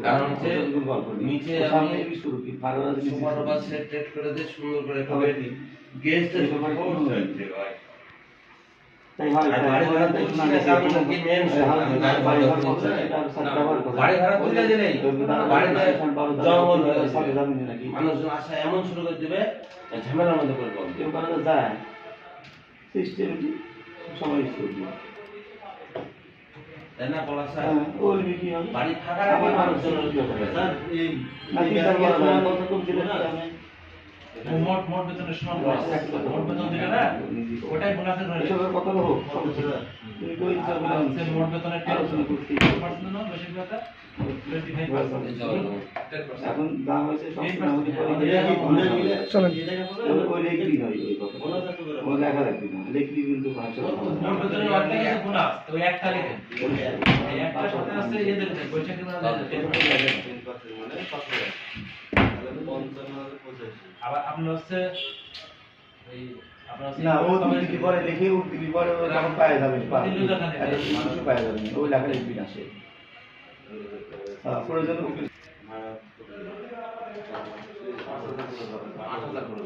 কারণ হচ্ছে নিচে আমি শুরু কি ফারোয়া সেট টেট করে দিয়ে সুন্দর করে খাবে গেস্ট পৌঁছাইতে হয় তাই হয় বাড়ি ভাড়া তুলছি না কারণ কি মেন বাড়ি ভাড়া তুলে দিলে বাড়িতে জঙ্গল হয়ে যাবে মানুষজন আসা এমন শুরু করে দিবে ঝামেলার মধ্যে করে বল কেউ কারণে যায় সিস্টেম সবাই শুরু তাই না বলা স্যার ওই কি বাড়ি ফাঁকা রাখলে মানুষজন স্যার এই কথা তো ছিল না মোট বেতনের সমান মোট বেতন দিলে না ওটাই বোনাসের ধরে এসবের কত হোক তুমি কই যাবে মোট বেতনের 13% না বেশি কথা 25% এখন দাম হইছে সব মোটামুটি চলেন ওই লেখলি নয় ওই কথা ও লেখা রাখবি না লেখলি কিন্তু ভাষা মোট বেতনের অর্ধেক বোনাস তো একটা লেখেন এই একটা সাথে আছে এদের পয়সা কিনা মানে 7 আবার আপনার হচ্ছে এই আপনার না ও দিলি পরে দেখে ও দিলি পরে তখন পায় যাবে মানুষ পায় যাবে ওই লেখা লিখবি না সে প্রয়োজন 8,000 করে